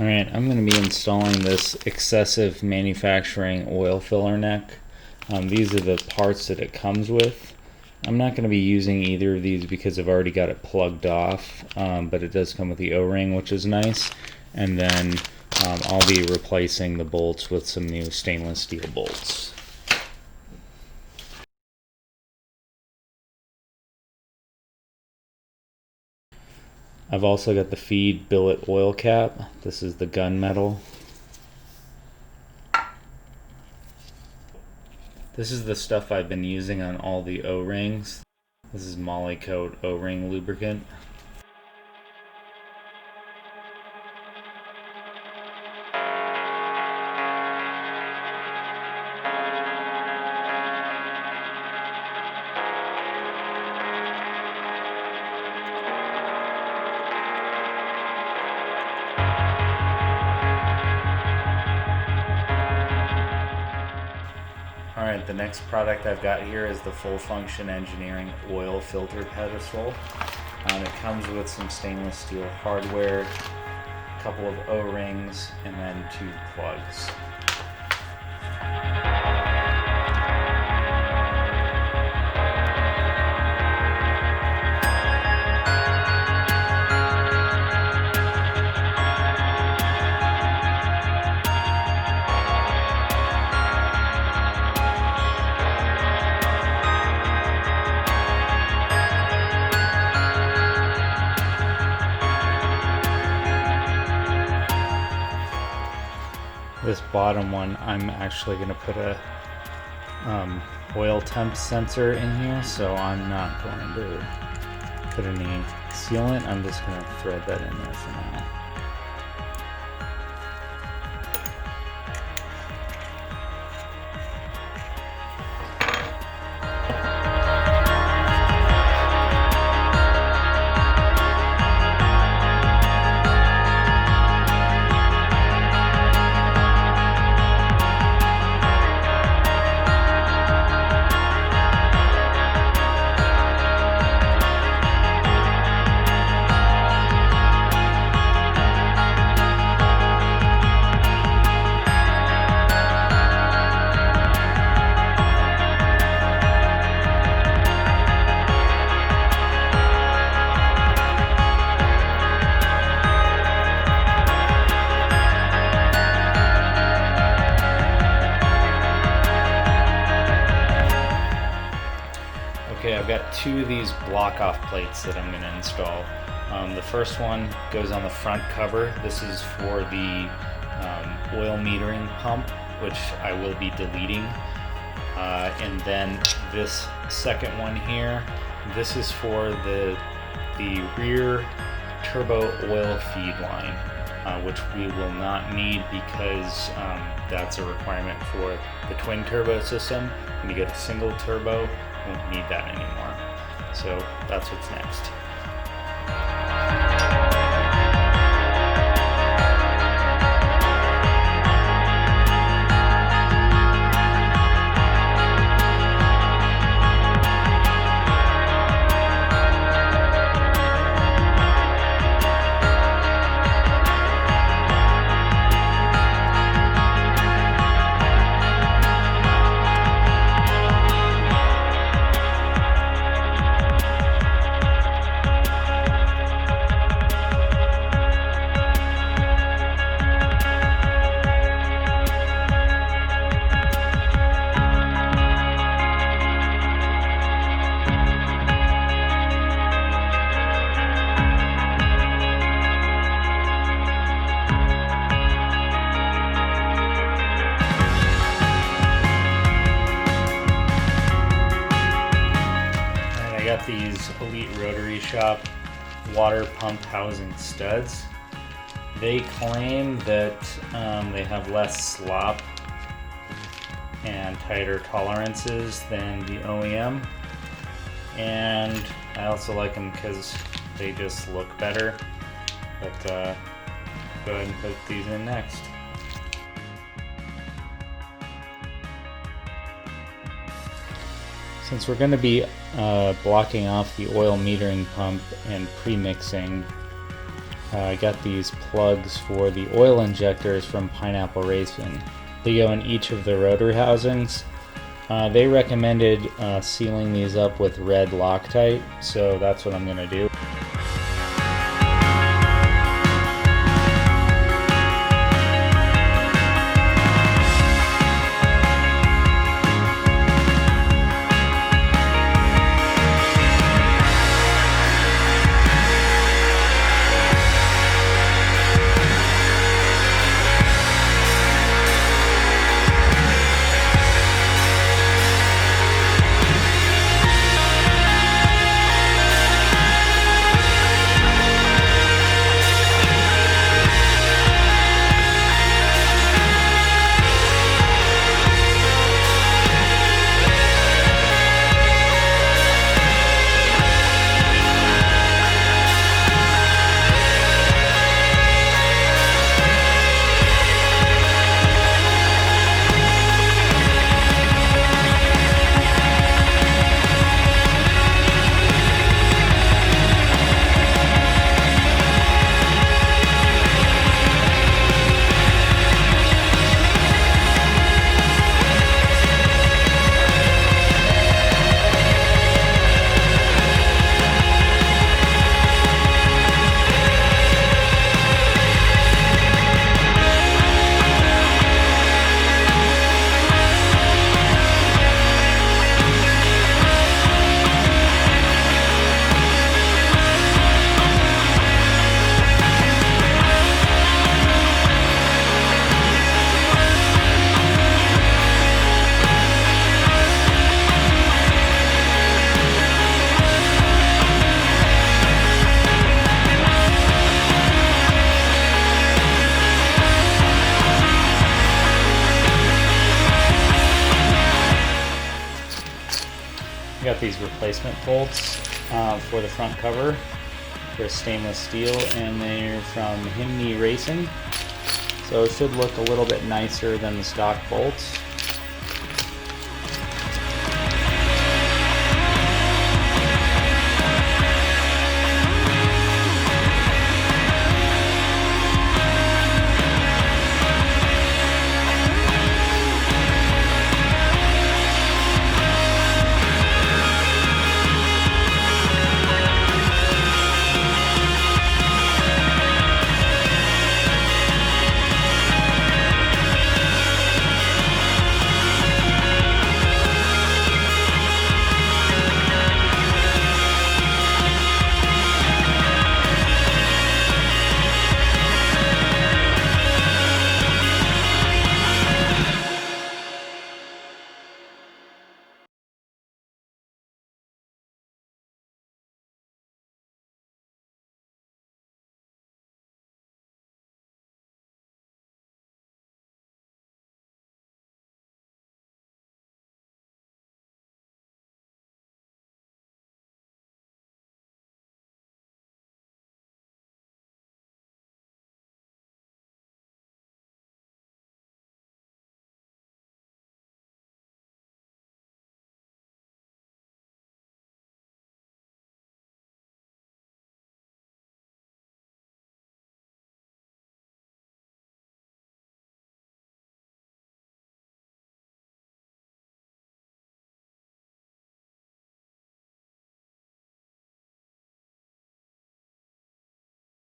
Alright, I'm going to be installing this excessive manufacturing oil filler neck. These are the parts that it comes with. I'm not going to be using either of these because I've already got it plugged off, but it does come with the O-ring, which is nice. And then I'll be replacing the bolts with some new stainless steel bolts. I've also got the feed billet oil cap. This is the gunmetal. This is the stuff I've been using on all the O-rings. This is Molykote O-ring lubricant. Alright, the next product I've got here is the Full Function Engineering oil filter pedestal. It comes with some stainless steel hardware, a couple of O-rings, and then 2 plugs. This bottom one, I'm actually going to put a oil temp sensor in here, so I'm not going to put any sealant. I'm just going to thread that in there for now. Okay, I've got 2 of these block-off plates that I'm going to install. The first one goes on the front cover. This is for the oil metering pump, which I will be deleting. And then this second one here, this is for the rear turbo oil feed line, which we will not need because that's a requirement for the twin turbo system. When you get a single turbo, you won't need that anymore. So that's what's next. I got these Elite Rotary Shop water pump housing studs. They claim that they have less slop and tighter tolerances than the OEM, and I also like them because they just look better. But go ahead and put these in next. Since we're going to be blocking off the oil metering pump and pre-mixing I got these plugs for the oil injectors from Pineapple Racing. They go in each of the rotor housings. They recommended sealing these up with red Loctite, so that's what I'm going to do. I got these replacement bolts for the front cover. They're stainless steel and they're from Himny Racing. So it should look a little bit nicer than the stock bolts.